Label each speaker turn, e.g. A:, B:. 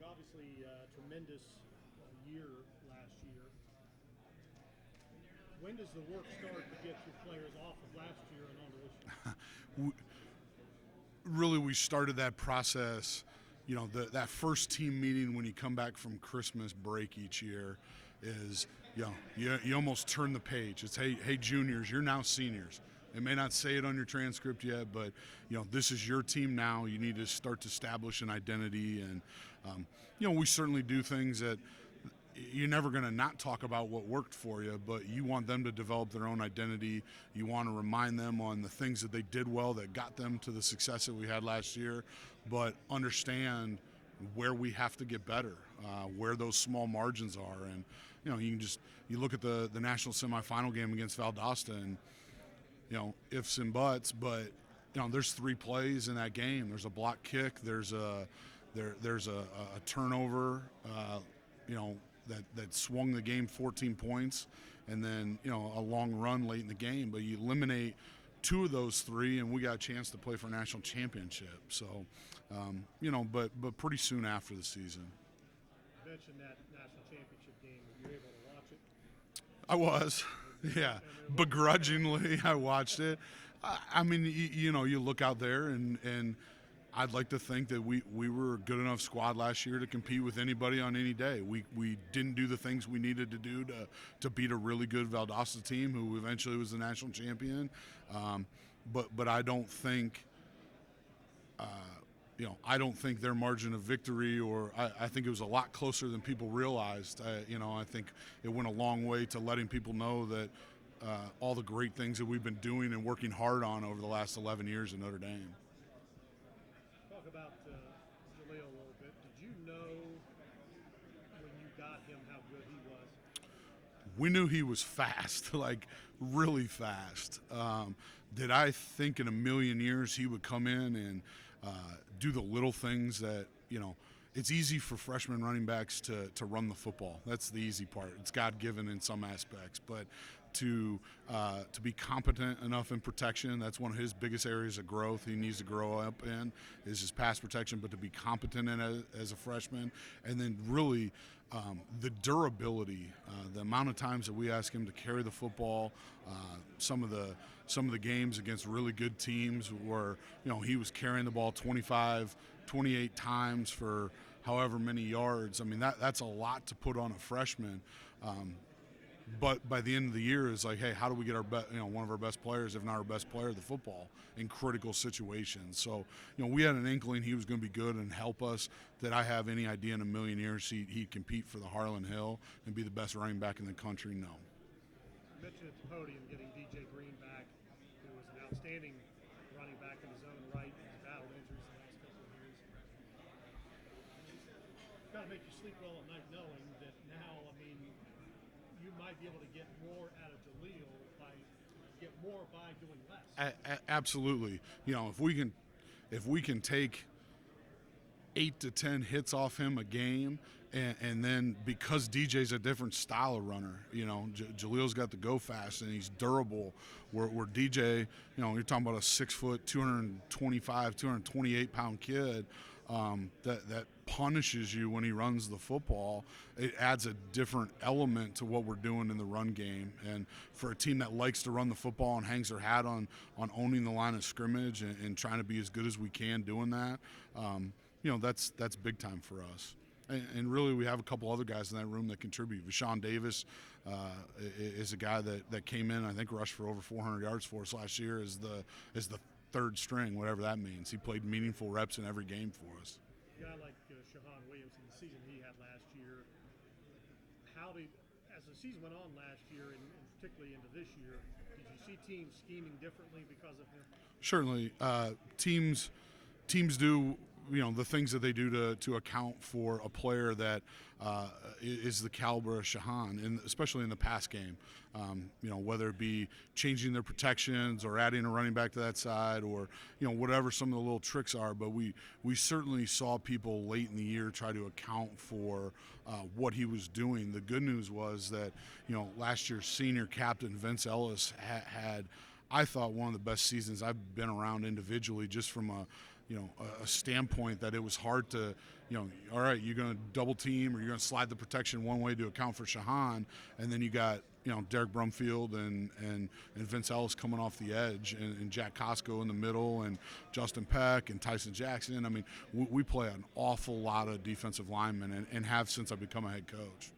A: obviously tremendous year last year. When does the work start to get your players off of last year and onto this year?
B: Really, we started that process, that first team meeting when you come back from Christmas break each year is, you almost turn the page. It's, hey, juniors, you're now seniors. It may not say it on your transcript yet, but, this is your team now. You need to start to establish an identity. And, we certainly do things that you're never going to not talk about what worked for you, but you want them to develop their own identity. You want to remind them on the things that they did well that got them to the success that we had last year, but understand where we have to get better, where those small margins are. And, you look at the national semifinal game against Valdosta and, ifs and buts, but, there's 3 plays in that game. There's a block kick. There's a turnover, that swung the game 14 points, and then a long run late in the game. But you eliminate 2 of those 3, and we got a chance to play for a national championship. So, but pretty soon after the season.
A: You mentioned that national championship game. Were you able to watch it?
B: I was, yeah, begrudgingly I watched it. I mean, you look out there and I'd like to think that we were a good enough squad last year to compete with anybody on any day. We didn't do the things we needed to do to beat a really good Valdosta team who eventually was the national champion. But I don't think I don't think their margin of victory, or I think it was a lot closer than people realized. I think it went a long way to letting people know that all the great things that we've been doing and working hard on over the last 11 years in Notre Dame.
A: Talk about Jaleel a little bit. Did you know when you got him how good he was?
B: We knew he was fast, like really fast. Did I think in a million years he would come in and do the little things that, it's easy for freshman running backs to run the football. That's the easy part. It's God-given in some aspects. But to be competent enough in protection, that's one of his biggest areas of growth he needs to grow up in, is his pass protection, but to be competent in it as a freshman. And then really the durability, the amount of times that we ask him to carry the football, some of the games against really good teams where, he was carrying the ball 25, 28 times for however many yards. I mean, that's a lot to put on a freshman. But by the end of the year, it's like, hey, how do we get one of our best players, if not our best player, the football in critical situations? So, we had an inkling he was going to be good and help us. Did I have any idea in a million years he'd compete for the Harlan Hill and be the best running back in the country? No.
A: You mentioned at the podium getting DJ Green back, who was an outstanding running back in his own right. He's battled injuries the last couple of years. It's got to make you sleep well at night knowing that now, you might be able to get more out of Jaleel by doing less.
B: Absolutely. If we can take 8 to 10 hits off him a game, and then because DJ's a different style of runner, Jaleel's got to go fast and he's durable. Where DJ, you're talking about a 6 foot, 225, 228 pound kid. That punishes you when he runs the football. It adds a different element to what we're doing in the run game. And for a team that likes to run the football and hangs their hat on owning the line of scrimmage and trying to be as good as we can doing that, that's big time for us. And really, we have a couple other guys in that room that contribute. Vashawn Davis is a guy that came in, I think, rushed for over 400 yards for us last year as the third string, whatever that means. He played meaningful reps in every game for us.
A: A guy like Shahan Williamson, the season he had last year, as the season went on last year and particularly into this year, did you see teams scheming differently because of him?
B: Certainly. Teams do the things that they do to account for a player that is the caliber of Shahan, and especially in the pass game. Whether it be changing their protections or adding a running back to that side, or whatever some of the little tricks are. But we certainly saw people late in the year try to account for what he was doing. The good news was that last year's senior captain Vince Ellis had I thought one of the best seasons I've been around individually, just from a standpoint that it was hard to, all right, you're going to double team or you're going to slide the protection one way to account for Shahan, and then you got Derek Brumfield and Vince Ellis coming off the edge, and Jack Costco in the middle, and Justin Peck and Tyson Jackson. I mean, we play an awful lot of defensive linemen and have since I've become a head coach.